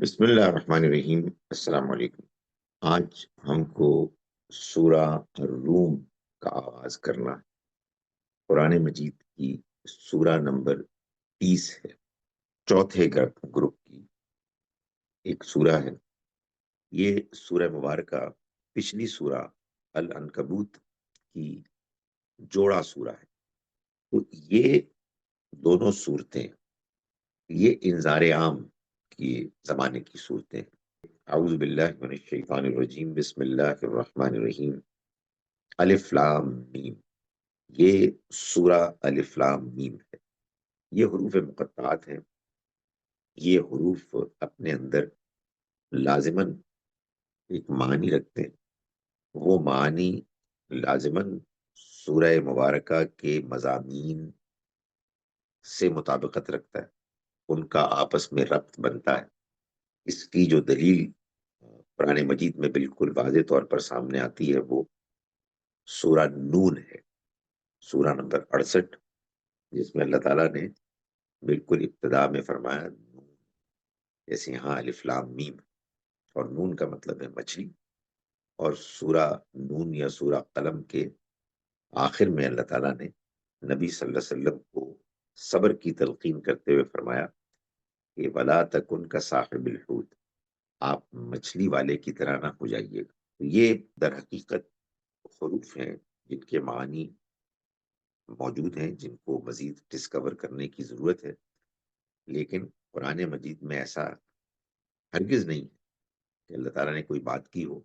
بسم اللہ الرحمن الرحیم۔ السلام علیکم۔ آج ہم کو سورہ الروم کا آغاز کرنا ہے۔ قرآن مجید کی سورہ نمبر 30 ہے، چوتھے گروپ کی ایک سورہ ہے۔ یہ سورہ مبارکہ پچھلی سورہ العنکبوت کی جوڑا سورہ ہے۔ تو یہ دونوں صورتیں، یہ انذار عام کی زمانے کی صورتیں ہیں۔ اعوذ باللہ من الشیطان الرجیم، بسم اللہ الرحمن الرحیم۔ الف لام میم، یہ سورہ الف لام میم ہے۔ یہ حروف مقطعات ہیں۔ یہ حروف اپنے اندر لازماً ایک معنی رکھتے ہیں۔ وہ معنی لازماً سورہ مبارکہ کے مضامین سے مطابقت رکھتا ہے، ان کا آپس میں ربط بنتا ہے۔ اس کی جو دلیل قرآن مجید میں بالکل واضح طور پر سامنے آتی ہے وہ سورہ نون ہے، سورہ نمبر 68، جس میں اللہ تعالیٰ نے بالکل ابتدا میں فرمایا نون، جیسے یہاں الف لام میم، اور نون کا مطلب ہے مچھلی۔ اور سورہ نون یا سورہ قلم کے آخر میں اللہ تعالیٰ نے نبی صلی اللہ علیہ وسلم کو صبر کی تلقین کرتے ہوئے فرمایا کہ وَلَا تَكُنْ كَصَاحِبِ الْحُوتِ، آپ مچھلی والے کی طرح نہ ہو جائیے گا۔ یہ در حقیقت حروف ہیں جن کے معنی موجود ہیں، جن کو مزید ڈسکور کرنے کی ضرورت ہے، لیکن قرآن مجید میں ایسا ہرگز نہیں ہے کہ اللہ تعالیٰ نے کوئی بات کی ہو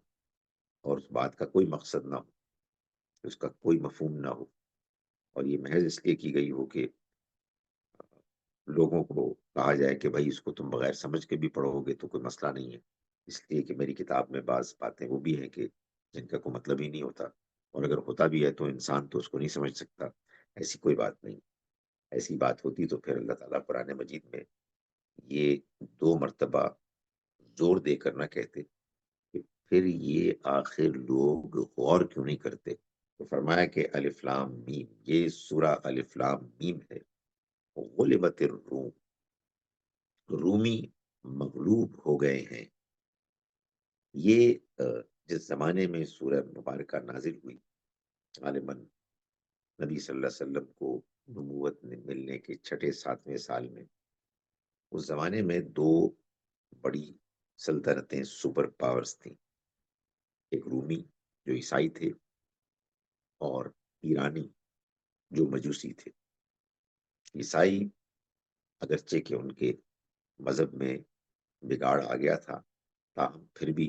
اور اس بات کا کوئی مقصد نہ ہو، اس کا کوئی مفہوم نہ ہو، اور یہ محض اس لیے کی گئی ہو کہ لوگوں کو کہا جائے کہ بھائی اس کو تم بغیر سمجھ کے بھی پڑھو گے تو کوئی مسئلہ نہیں ہے، اس لیے کہ میری کتاب میں بعض باتیں وہ بھی ہیں کہ جن کا کوئی مطلب ہی نہیں ہوتا، اور اگر ہوتا بھی ہے تو انسان تو اس کو نہیں سمجھ سکتا۔ ایسی کوئی بات نہیں۔ ایسی بات ہوتی تو پھر اللہ تعالیٰ قرآن مجید میں یہ 2 مرتبہ زور دے کر نہ کہتے کہ پھر یہ آخر لوگ غور کیوں نہیں کرتے۔ تو فرمایا کہ الف لام میم، یہ سورہ الف لام میم ہے۔ غلبت الروم، رومی مغلوب ہو گئے ہیں۔ یہ جس زمانے میں سورہ مبارکہ نازل ہوئی، غالباً نبی صلی اللہ علیہ وسلم کو نبوت ملنے کے 6-7ویں سال میں، اس زمانے میں 2 بڑی سلطنتیں سپر پاورز تھیں۔ ایک رومی جو عیسائی تھے، اور ایرانی جو مجوسی تھے۔ عیسائی اگرچہ کہ ان کے مذہب میں بگاڑ آ گیا تھا، تاہم پھر بھی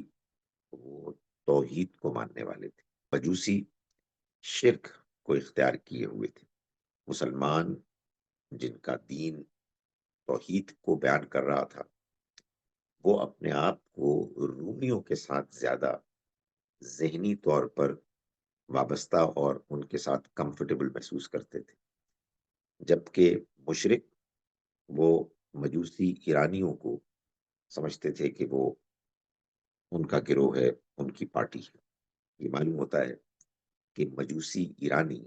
وہ توحید کو ماننے والے تھے۔ مجوسی شرک کو اختیار کیے ہوئے تھے۔ مسلمان جن کا دین توحید کو بیان کر رہا تھا، وہ اپنے آپ کو رومیوں کے ساتھ زیادہ ذہنی طور پر وابستہ اور ان کے ساتھ کمفرٹیبل محسوس کرتے تھے، جبکہ مشرک وہ مجوسی ایرانیوں کو سمجھتے تھے کہ وہ ان کا گروہ ہے، ان کی پارٹی ہے۔ یہ معلوم ہوتا ہے کہ مجوسی ایرانی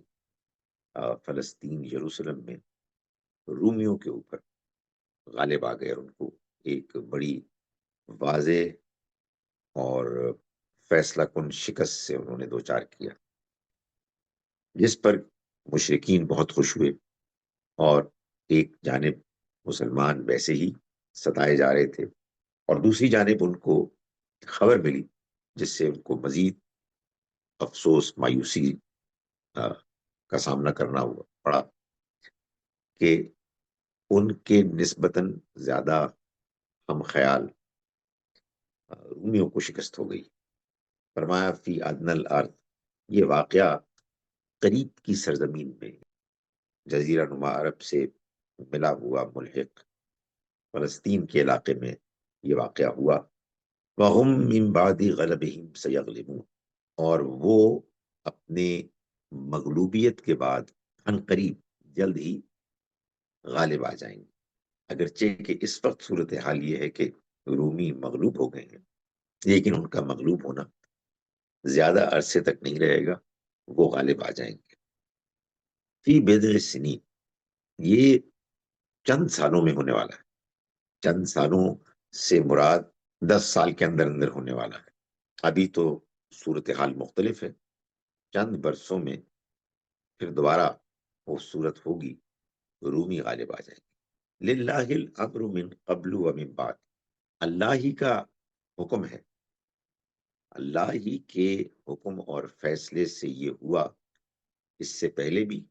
فلسطین یروشلم میں رومیوں کے اوپر غالب آ گئے، اور ان کو ایک بڑی واضح اور فیصلہ کن شکست سے انہوں نے دوچار کیا، جس پر مشرکین بہت خوش ہوئے، اور ایک جانب مسلمان ویسے ہی ستائے جا رہے تھے، اور دوسری جانب ان کو خبر ملی جس سے ان کو مزید افسوس، مایوسی کا سامنا کرنا پڑا کہ ان کے نسبتاً زیادہ ہم خیال رومیوں کو شکست ہو گئی۔ فرمایا فی ادنی الارض، یہ واقعہ قریب کی سرزمین میں، جزیرہ نما عرب سے ملا ہوا ملحق فلسطین کے علاقے میں یہ واقعہ ہوا۔ وَهُمْ مِنْ بَعْدِ غَلَبِهِمْ سَيَغْلِبُونَ، اور وہ اپنے مغلوبیت کے بعد عنقریب جلد ہی غالب آ جائیں گے۔ اگرچہ کہ اس وقت صورتحال یہ ہے کہ رومی مغلوب ہو گئے ہیں، لیکن ان کا مغلوب ہونا زیادہ عرصے تک نہیں رہے گا، وہ غالب آ جائیں گے۔ فی بضع سنین، یہ چند سالوں میں ہونے والا ہے۔ چند سالوں سے مراد 10 سال کے اندر اندر ہونے والا ہے. ابھی تو صورتحال مختلف ہے. چند برسوں میں پھر دوبارہ وہ صورت ہوگی، رومی غالب آ جائیں گے. للہ الامر من قبل و من بعد. اللہ ہی کا حکم ہے، اللہ ہی کے حکم اور فیصلے سے یہ ہوا، اس سے پہلے بھی،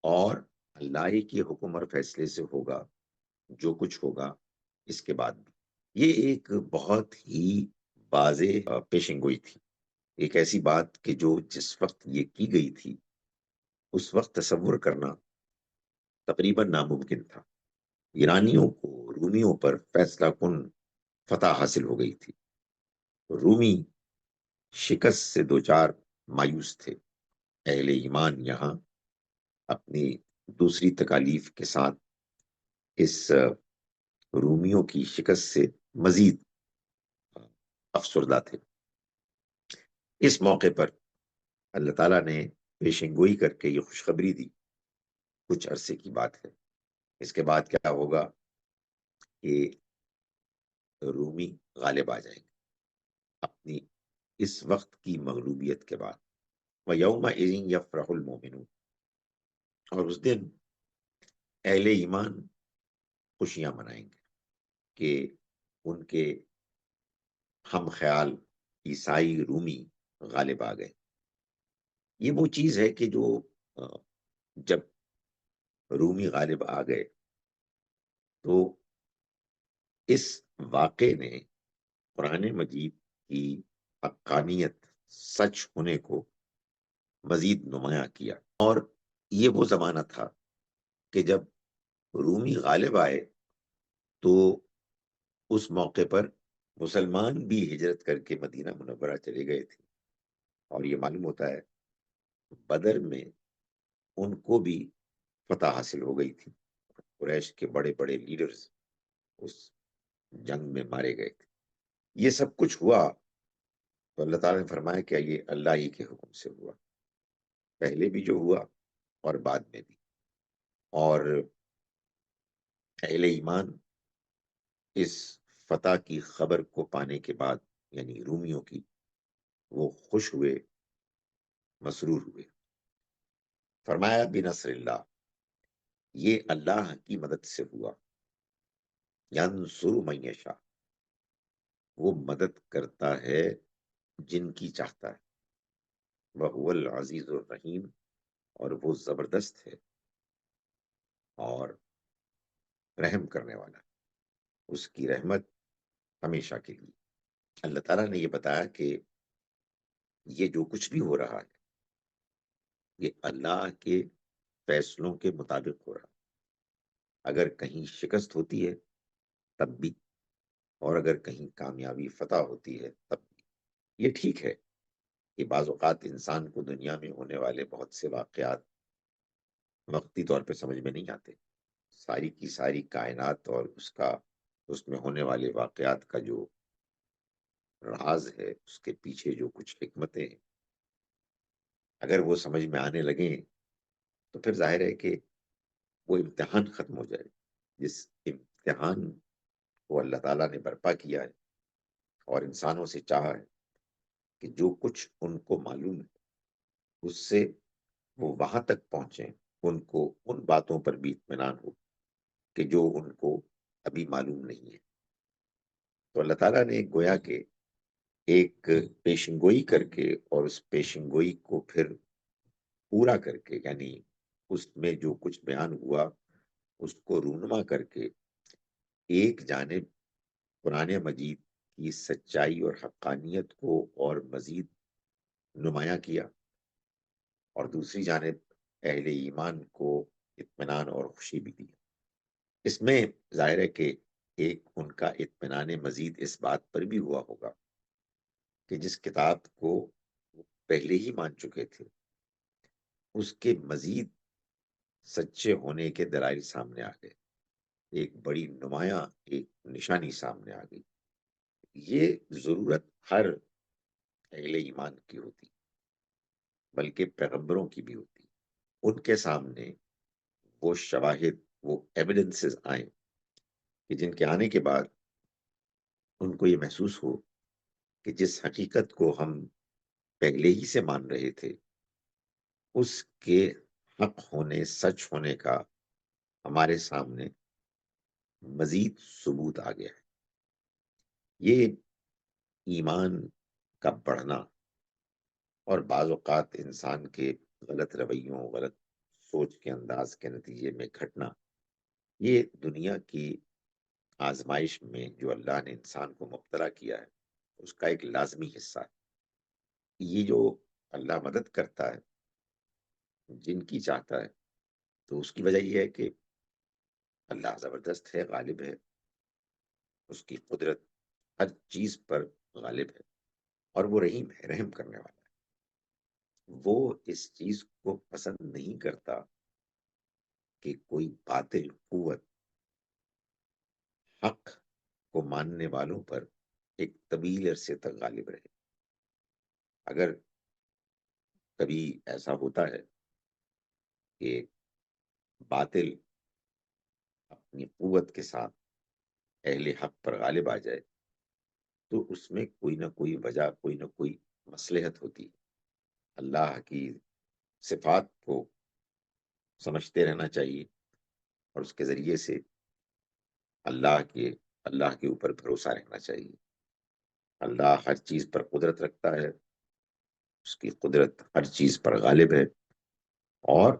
اور اللہ ہی کے حکم اور فیصلے سے ہوگا جو کچھ ہوگا اس کے بعد بھی. یہ ایک بہت ہی واضح پیشن گوئی تھی. ایک ایسی بات کہ جو جس وقت یہ کی گئی تھی اس وقت تصور کرنا تقریباً ناممکن تھا. ایرانیوں کو رومیوں پر فیصلہ کن فتح حاصل ہو گئی تھی. رومی شکست سے دوچار مایوس تھے. اہل ایمان یہاں اپنی دوسری تکالیف کے ساتھ اس رومیوں کی شکست سے مزید افسردہ تھے. اس موقع پر اللہ تعالیٰ نے پیشن گوئی کر کے یہ خوشخبری دی. کچھ عرصے کی بات ہے، اس کے بعد کیا ہوگا کہ رومی غالب آ جائیں گے اپنی اس وقت کی مغلوبیت کے بعد. وَيَوْمَئِذٍ يَفْرَحُ الْمُؤْمِنُونَ. اور اس دن اہل ایمان خوشیاں منائیں گے کہ ان کے ہم خیال عیسائی رومی غالب آ گئے. یہ وہ چیز ہے کہ جو جب رومی غالب آ گئے تو اس واقعے نے قرآن مجید کی حقانیت، سچ ہونے کو مزید نمایاں کیا. اور یہ وہ زمانہ تھا کہ جب رومی غالب آئے تو اس موقع پر مسلمان بھی ہجرت کر کے مدینہ منورہ چلے گئے تھے. اور یہ معلوم ہوتا ہے بدر میں ان کو بھی فتح حاصل ہو گئی تھی. قریش کے بڑے بڑے لیڈرز اس جنگ میں مارے گئے تھے. یہ سب کچھ ہوا تو اللہ تعالیٰ نے فرمایا کہ یہ اللہ ہی کے حکم سے ہوا، پہلے بھی جو ہوا اور بعد میں بھی. اور اہل ایمان اس فتح کی خبر کو پانے کے بعد، یعنی رومیوں کی، وہ خوش ہوئے، مسرور ہوئے. فرمایا بنصر اللہ، یہ اللہ کی مدد سے ہوا. ینصر من یشاء، وہ مدد کرتا ہے جن کی چاہتا ہے. وہو العزیز الرحیم، اور وہ زبردست ہے اور رحم کرنے والا. اس کی رحمت ہمیشہ کے لیے. اللہ تعالیٰ نے یہ بتایا کہ یہ جو کچھ بھی ہو رہا ہے یہ اللہ کے فیصلوں کے مطابق ہو رہا ہے. اگر کہیں شکست ہوتی ہے تب بھی، اور اگر کہیں کامیابی فتح ہوتی ہے تب بھی. یہ ٹھیک ہے کہ بعض اوقات انسان کو دنیا میں ہونے والے بہت سے واقعات وقتی طور پہ سمجھ میں نہیں آتے. ساری کی ساری کائنات اور اس میں ہونے والے واقعات کا جو راز ہے، اس کے پیچھے جو کچھ حکمتیں ہیں، اگر وہ سمجھ میں آنے لگیں تو پھر ظاہر ہے کہ وہ امتحان ختم ہو جائے. جس امتحان کو اللہ تعالیٰ نے برپا کیا ہے اور انسانوں سے چاہا ہے کہ جو کچھ ان کو معلوم ہے اس سے وہ وہاں تک پہنچیں، ان کو ان باتوں پر بھی اطمینان ہو کہ جو ان کو ابھی معلوم نہیں ہے. تو اللہ تعالیٰ نے گویا کہ ایک پیشن گوئی کر کے اور اس پیشن گوئی کو پھر پورا کر کے، یعنی اس میں جو کچھ بیان ہوا اس کو رونما کر کے ایک جانب قرآن مجید کی سچائی اور حقانیت کو اور مزید نمایاں کیا، اور دوسری جانب اہل ایمان کو اطمینان اور خوشی بھی دی. اس میں ظاہر ہے کہ ایک ان کا اطمینان مزید اس بات پر بھی ہوا ہوگا کہ جس کتاب کو وہ پہلے ہی مان چکے تھے اس کے مزید سچے ہونے کے دلائل سامنے آ گئے. ایک بڑی نمایاں ایک نشانی سامنے آ گئی. یہ ضرورت ہر اہل ایمان کی ہوتی، بلکہ پیغمبروں کی بھی ہوتی. ان کے سامنے وہ شواہد، وہ ایویڈنسز آئیں کہ جن کے آنے کے بعد ان کو یہ محسوس ہو کہ جس حقیقت کو ہم پہلے ہی سے مان رہے تھے اس کے حق ہونے، سچ ہونے کا ہمارے سامنے مزید ثبوت آ گیا ہے۔ یہ ایمان کا بڑھنا اور بعض اوقات انسان کے غلط رویوں، غلط سوچ کے انداز کے نتیجے میں گھٹنا، یہ دنیا کی آزمائش میں جو اللہ نے انسان کو مبتلا کیا ہے اس کا ایک لازمی حصہ ہے۔ یہ جو اللہ مدد کرتا ہے جن کی چاہتا ہے، تو اس کی وجہ یہ ہے کہ اللہ زبردست ہے، غالب ہے، اس کی قدرت ہر چیز پر غالب ہے، اور وہ رحیم ہے، رحم کرنے والا ہے۔ وہ اس چیز کو پسند نہیں کرتا کہ کوئی باطل قوت حق کو ماننے والوں پر ایک طویل عرصے تک غالب رہے۔ اگر کبھی ایسا ہوتا ہے کہ باطل اپنی قوت کے ساتھ اہل حق پر غالب آ جائے، تو اس میں کوئی نہ کوئی وجہ، کوئی نہ کوئی مصلحت ہوتی ہے۔ اللہ کی صفات کو سمجھتے رہنا چاہیے، اور اس کے ذریعے سے اللہ کے اوپر بھروسہ رکھنا چاہیے۔ اللہ ہر چیز پر قدرت رکھتا ہے، اس کی قدرت ہر چیز پر غالب ہے، اور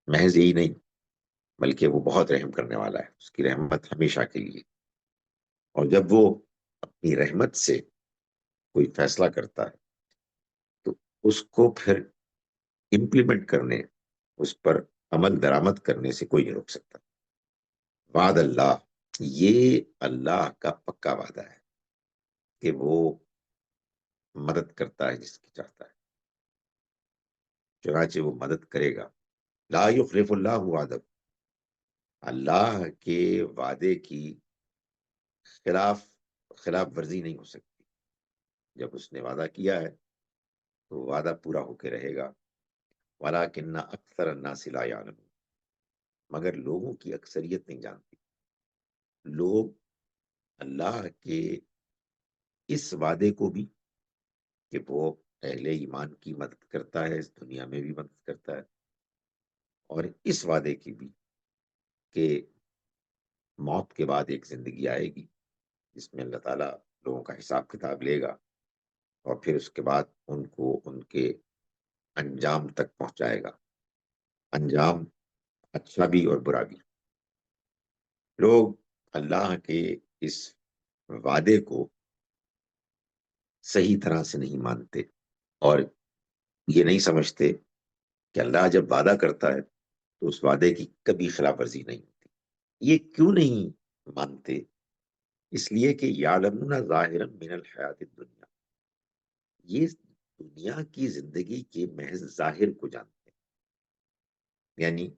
محض یہی نہیں بلکہ وہ بہت رحم کرنے والا ہے، اس کی رحمت ہمیشہ کے لیے۔ اور جب وہ اپنی رحمت سے کوئی فیصلہ کرتا ہے تو اس کو پھر امپلیمنٹ کرنے، اس پر عمل درآمد کرنے سے کوئی نہیں روک سکتا۔ وعد اللہ، یہ اللہ کا پکا وعدہ ہے کہ وہ مدد کرتا ہے جس کی چاہتا ہے، چنانچہ وہ مدد کرے گا۔ لا یخلف اللہ وعدہ، اللہ کے وعدے کی خلاف ورزی نہیں ہو سکتی۔ جب اس نے وعدہ کیا ہے تو وعدہ پورا ہو کے رہے گا۔ وَلَٰكِنَّ أَكْثَرَ النَّاسِ لَا يَعْلَمُونَ، مگر لوگوں کی اکثریت نہیں جانتی۔ لوگ اللہ کے اس وعدے کو بھی کہ وہ اہل ایمان کی مدد کرتا ہے، اس دنیا میں بھی مدد کرتا ہے، اور اس وعدے کی بھی کہ موت کے بعد ایک زندگی آئے گی جس میں اللہ تعالیٰ لوگوں کا حساب کتاب لے گا، اور پھر اس کے بعد ان کو ان کے انجام تک پہنچائے گا، انجام اچھا بھی اور برا بھی۔ لوگ اللہ کے اس وعدے کو صحیح طرح سے نہیں مانتے، اور یہ نہیں سمجھتے کہ اللہ جب وعدہ کرتا ہے تو اس وعدے کی کبھی خلاف ورزی نہیں ہوتی۔ یہ کیوں نہیں مانتے؟ اس لیے کہ یعلمون ظاہرا من الحیات الدنیا، یہ دنیا کی زندگی کے محض ظاہر کو جانتے ہیں۔ یعنی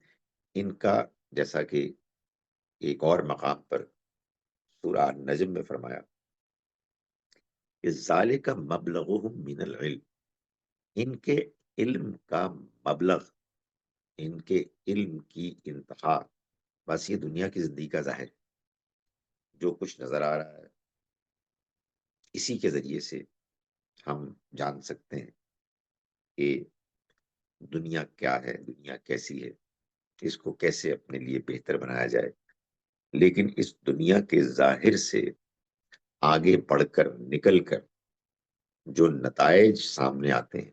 ان کا، جیسا کہ ایک اور مقام پر سورہ النجم میں فرمایا کہ ذالک مبلغہم من العلم، ان کے علم کا مبلغ، ان کے علم کی انتہا بس یہ دنیا کی زندگی کا ظاہر، جو کچھ نظر آ رہا ہے اسی کے ذریعے سے ہم جان سکتے ہیں کہ دنیا کیا ہے، دنیا کیسی ہے، اس کو کیسے اپنے لیے بہتر بنایا جائے۔ لیکن اس دنیا کے ظاہر سے آگے بڑھ کر، نکل کر جو نتائج سامنے آتے ہیں،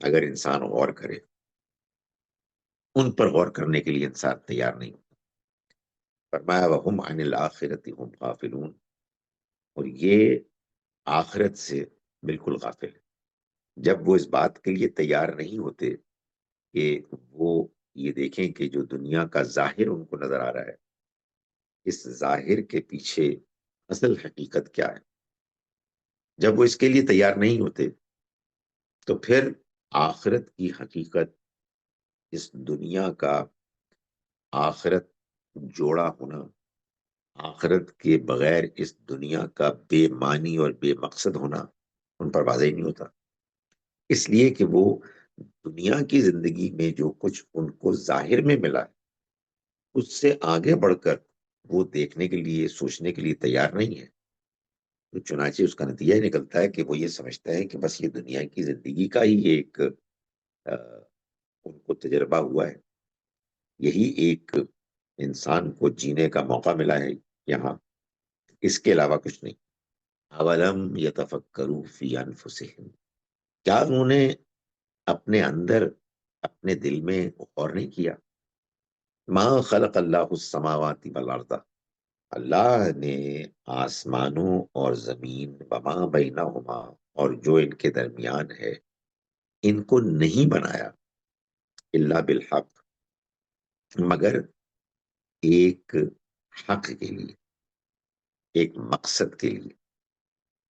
اگر انسان غور کرے، ان پر غور کرنے کے لیے انسان تیار نہیں ہوتا۔ فرمایا وَهُمْ عَنِ الْآخِرَةِ هُمْ غَافِلُونَ، اور یہ آخرت سے بالکل غافل ہے۔ جب وہ اس بات کے لیے تیار نہیں ہوتے کہ وہ یہ دیکھیں کہ جو دنیا کا ظاہر ان کو نظر آ رہا ہے، اس ظاہر کے پیچھے اصل حقیقت کیا ہے، جب وہ اس کے لیے تیار نہیں ہوتے تو پھر آخرت کی حقیقت، اس دنیا کا آخرت جوڑا ہونا، آخرت کے بغیر اس دنیا کا بے معنی اور بے مقصد ہونا ان پر واضح نہیں ہوتا۔ اس لیے کہ وہ دنیا کی زندگی میں جو کچھ ان کو ظاہر میں ملا ہے اس سے آگے بڑھ کر وہ دیکھنے کے لیے، سوچنے کے لیے تیار نہیں ہے تو چنانچہ اس کا نتیجہ یہ نکلتا ہے کہ وہ یہ سمجھتا ہے کہ بس یہ دنیا کی زندگی کا ہی ایک ان کو تجربہ ہوا ہے، یہی ایک انسان کو جینے کا موقع ملا ہے یہاں، اس کے علاوہ کچھ نہیں۔ اولم یتفکروا فی انفسہم، کیا انہوں نے اپنے اندر، اپنے دل میں غور نہیں کیا؟ ما خلق اللہ السماوات والارض، اللہ نے آسمانوں اور زمین وما بینہما، اور جو ان کے درمیان ہے، ان کو نہیں بنایا الا بالحق، مگر ایک حق کے لیے، ایک مقصد کے لیے،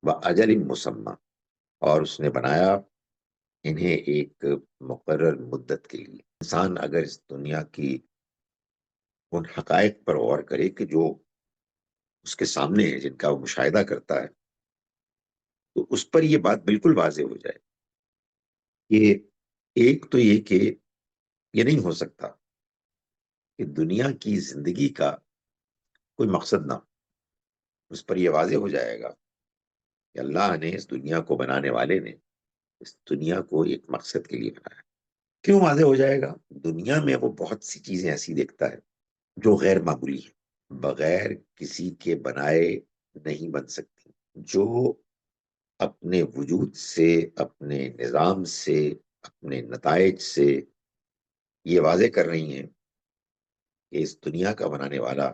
وَأَجَلٍ مُّسَمًّى، اور اس نے بنایا انہیں ایک مقرر مدت کے لیے۔ انسان اگر اس دنیا کی ان حقائق پر غور کرے کہ جو اس کے سامنے ہے، جن کا وہ مشاہدہ کرتا ہے، تو اس پر یہ بات بالکل واضح ہو جائے کہ ایک تو یہ کہ یہ نہیں ہو سکتا کہ دنیا کی زندگی کا کوئی مقصد نہ ہو۔ اس پر یہ واضح ہو جائے گا کہ اللہ نے، اس دنیا کو بنانے والے نے، اس دنیا کو ایک مقصد کے لیے بنایا۔ کیوں واضح ہو جائے گا؟ دنیا میں وہ بہت سی چیزیں ایسی دیکھتا ہے جو غیر معمولی ہیں، بغیر کسی کے بنائے نہیں بن سکتی، جو اپنے وجود سے، اپنے نظام سے، اپنے نتائج سے یہ واضح کر رہی ہیں کہ اس دنیا کا بنانے والا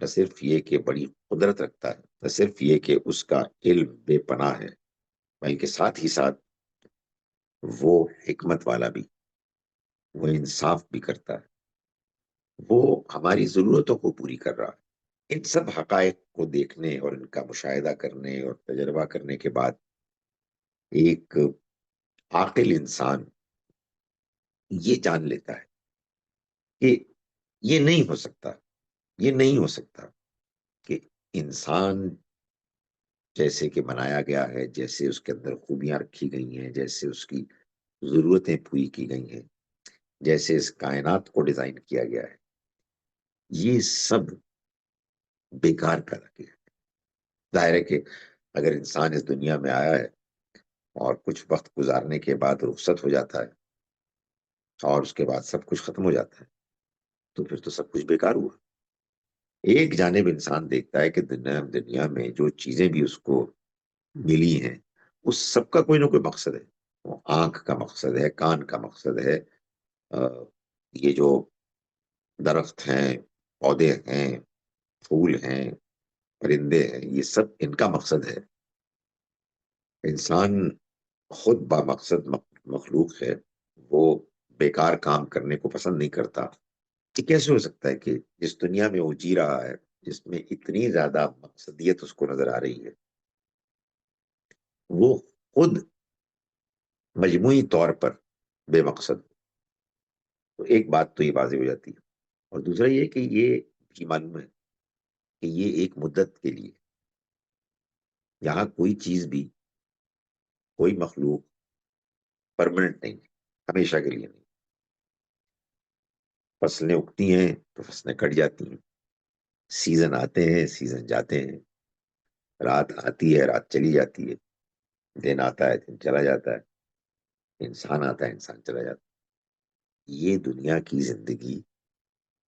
نہ صرف یہ کہ بڑی قدرت رکھتا ہے، نہ صرف یہ کہ اس کا علم بے پناہ ہے، بلکہ ساتھ ہی ساتھ وہ حکمت والا بھی، وہ انصاف بھی کرتا ہے، وہ ہماری ضرورتوں کو پوری کر رہا ہے۔ ان سب حقائق کو دیکھنے اور ان کا مشاہدہ کرنے اور تجربہ کرنے کے بعد ایک عاقل انسان یہ جان لیتا ہے کہ یہ نہیں ہو سکتا، یہ نہیں ہو سکتا کہ انسان جیسے کہ بنایا گیا ہے، جیسے اس کے اندر خوبیاں رکھی گئی ہیں، جیسے اس کی ضرورتیں پوری کی گئی ہیں، جیسے اس کائنات کو ڈیزائن کیا گیا ہے، یہ سب بیکار پیدا کیا ہے۔ ظاہر ہے کہ اگر انسان اس دنیا میں آیا ہے اور کچھ وقت گزارنے کے بعد رخصت ہو جاتا ہے اور اس کے بعد سب کچھ ختم ہو جاتا ہے، تو پھر تو سب کچھ بیکار ہوا۔ ایک جانب انسان دیکھتا ہے کہ دنیا میں جو چیزیں بھی اس کو ملی ہیں، اس سب کا کوئی نہ کوئی مقصد ہے۔ وہ آنکھ کا مقصد ہے، کان کا مقصد ہے، یہ جو درخت ہیں، پودے ہیں، پھول ہیں، پرندے ہیں، یہ سب ان کا مقصد ہے۔ انسان خود با مقصد مخلوق ہے، وہ بیکار کام کرنے کو پسند نہیں کرتا۔ یہ کیسے ہو سکتا ہے کہ جس دنیا میں وہ جی رہا ہے، جس میں اتنی زیادہ مقصدیت اس کو نظر آ رہی ہے، وہ خود مجموعی طور پر بے مقصد؟ تو ایک بات تو یہ واضح ہو جاتی ہے، اور دوسرا یہ کہ یہ بھی معلوم ہے کہ یہ ایک مدت کے لیے، یہاں کوئی چیز بھی، کوئی مخلوق پرماننٹ نہیں ہے، ہمیشہ کے لیے نہیں۔ فصلیں اگتی ہیں تو فصلیں کٹ جاتی ہیں، سیزن آتے ہیں، سیزن جاتے ہیں، رات آتی ہے، رات چلی جاتی ہے، دن آتا ہے، دن چلا جاتا ہے، انسان آتا ہے، انسان چلا جاتا ہے۔ یہ دنیا کی زندگی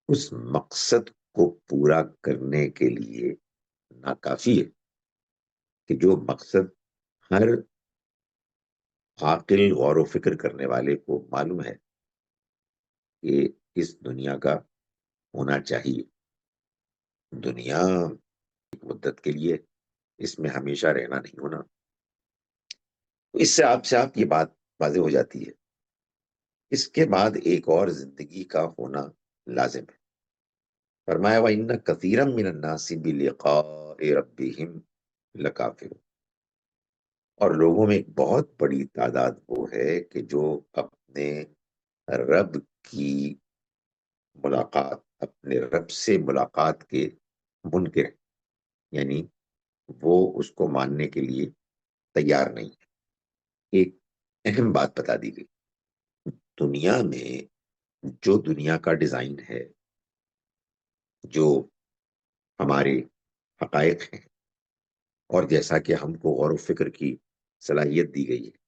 اس مقصد کو پورا کرنے کے لیے ناکافی ہے کہ جو مقصد ہر عاقل غور و فکر کرنے والے کو معلوم ہے کہ اس دنیا کا ہونا چاہیے۔ دنیا ایک مدت کے لیے، اس میں ہمیشہ رہنا نہیں ہونا۔ تو اس سے آپ یہ بات واضح ہو جاتی ہے۔ اس کے بعد ایک اور زندگی کا ہونا لازم ہے۔ فرمایا وَإِنَّ كَثِيرًا مِّنَ النَّاسِ بِلِقَاءِ رَبِّهِمْ لَكَافِرُونَ، اور لوگوں میں ایک بہت بڑی تعداد وہ ہے کہ جو اپنے رب کی ملاقات، اپنے رب سے ملاقات کے منکر ہیں، یعنی وہ اس کو ماننے کے لیے تیار نہیں ہے۔ ایک اہم بات بتا دی گئی، دنیا میں جو دنیا کا ڈیزائن ہے، جو ہمارے حقائق ہیں، اور جیسا کہ ہم کو غور و فکر کی صلاحیت دی گئی ہے،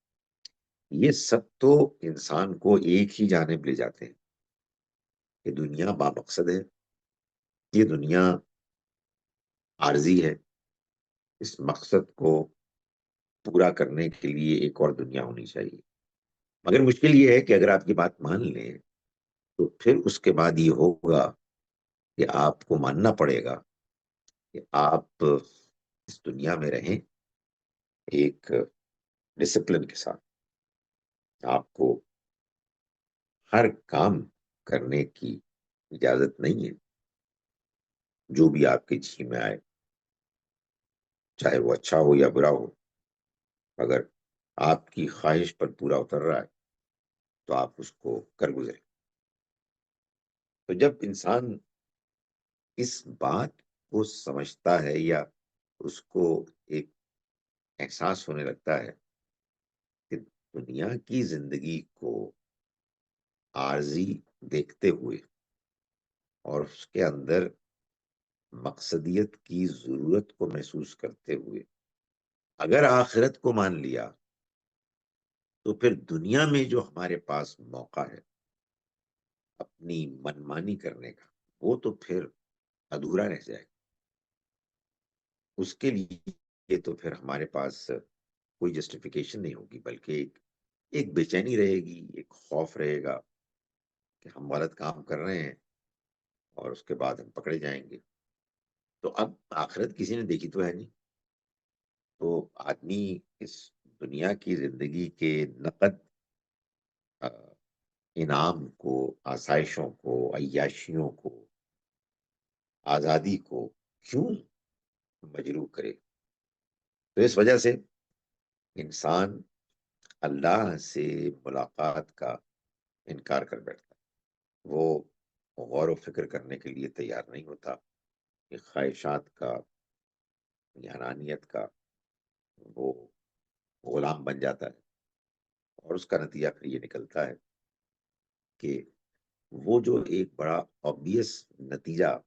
یہ سب تو انسان کو ایک ہی جانب لے جاتے ہیں کہ دنیا بامقصد ہے، یہ دنیا عارضی ہے، اس مقصد کو پورا کرنے کے لیے ایک اور دنیا ہونی چاہیے۔ مگر مشکل یہ ہے کہ اگر آپ کی بات مان لیں تو پھر اس کے بعد یہ ہوگا کہ آپ کو ماننا پڑے گا کہ آپ اس دنیا میں رہیں ایک ڈسپلن کے ساتھ، آپ کو ہر کام کرنے کی اجازت نہیں ہے جو بھی آپ کے جی میں آئے، چاہے وہ اچھا ہو یا برا ہو، اگر آپ کی خواہش پر پورا اتر رہا ہے تو آپ اس کو کر گزریں۔ تو جب انسان اس بات کو سمجھتا ہے یا اس کو ایک احساس ہونے لگتا ہے کہ دنیا کی زندگی کو عارضی دیکھتے ہوئے اور اس کے اندر مقصدیت کی ضرورت کو محسوس کرتے ہوئے اگر آخرت کو مان لیا تو پھر دنیا میں جو ہمارے پاس موقع ہے اپنی منمانی کرنے کا، وہ تو پھر ادھورا رہ جائے گا۔ اس کے لیے تو پھر ہمارے پاس کوئی جسٹیفیکیشن نہیں ہوگی، بلکہ ایک بے چینی رہے گی، ایک خوف رہے گا کہ ہم غلط کام کر رہے ہیں اور اس کے بعد ہم پکڑے جائیں گے۔ تو اب آخرت کسی نے دیکھی تو ہے نہیں، تو آدمی اس دنیا کی زندگی کے نقد آ، انعام کو، آسائشوں کو، عیاشیوں کو، آزادی کو کیوں مجروح کرے؟ تو اس وجہ سے انسان اللہ سے ملاقات کا انکار کر بیٹھتا ہے، وہ غور و فکر کرنے کے لیے تیار نہیں ہوتا کہ خواہشات کا یا انانیت کا وہ غلام بن جاتا ہے، اور اس کا نتیجہ پھر یہ نکلتا ہے کہ وہ جو ایک بڑا obvious نتیجہ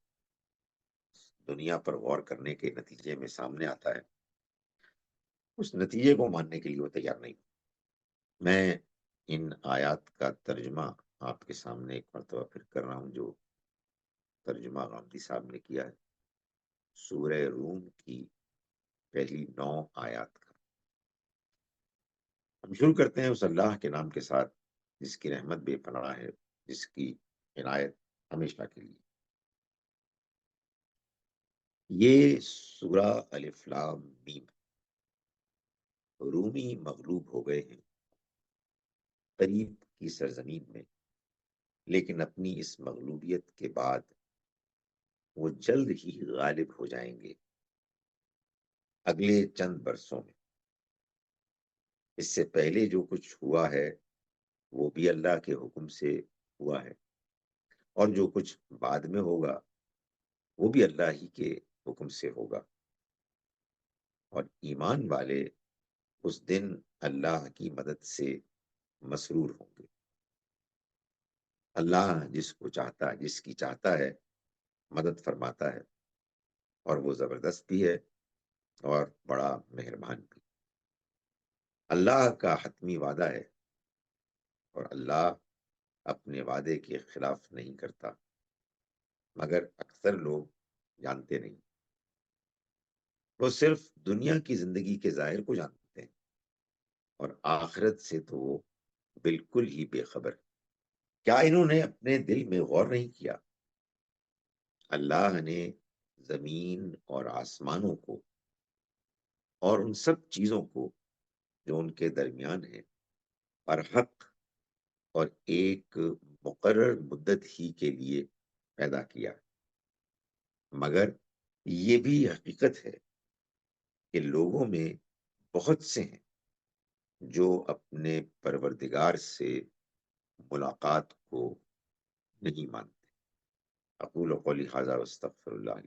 دنیا پر غور کرنے کے نتیجے میں سامنے آتا ہے، اس نتیجے کو ماننے کے لیے وہ تیار نہیں۔ میں ان آیات کا ترجمہ آپ کے سامنے ایک مرتبہ پھر کر رہا ہوں، جو ترجمہ غامدی صاحب نے کیا ہے سورہ روم کی پہلی 9 آیات کا۔ ہم شروع کرتے ہیں اس اللہ کے نام کے ساتھ جس کی رحمت بے پناہ ہے، جس کی عنایت ہمیشہ کے لیے۔ یہ سورہ الف لام میم۔ رومی مغلوب ہو گئے ہیں قریب کی سرزمین میں، لیکن اپنی اس مغلوبیت کے بعد وہ جلد ہی غالب ہو جائیں گے اگلے چند برسوں میں۔ اس سے پہلے جو کچھ ہوا ہے وہ بھی اللہ کے حکم سے ہوا ہے، اور جو کچھ بعد میں ہوگا وہ بھی اللہ ہی کے حکم سے ہوگا، اور ایمان والے اس دن اللہ کی مدد سے مسرور ہوں گے۔ اللہ جس کو چاہتا ہے، جس کی چاہتا ہے مدد فرماتا ہے، اور وہ زبردست بھی ہے اور بڑا مہربان بھی۔ اللہ کا حتمی وعدہ ہے اور اللہ اپنے وعدے کے خلاف نہیں کرتا، مگر اکثر لوگ جانتے نہیں، وہ صرف دنیا کی زندگی کے ظاہر کو جانتے ہیں اور آخرت سے تو وہ بالکل ہی بے خبر۔ کیا انہوں نے اپنے دل میں غور نہیں کیا؟ اللہ نے زمین اور آسمانوں کو اور ان سب چیزوں کو جو ان کے درمیان ہے پر حق اور ایک مقرر مدت ہی کے لیے پیدا کیا، مگر یہ بھی حقیقت ہے کہ لوگوں میں بہت سے ہیں جو اپنے پروردگار سے ملاقات کو نہیں مانتے۔ اقول قولی ھذا واستغفر اللہ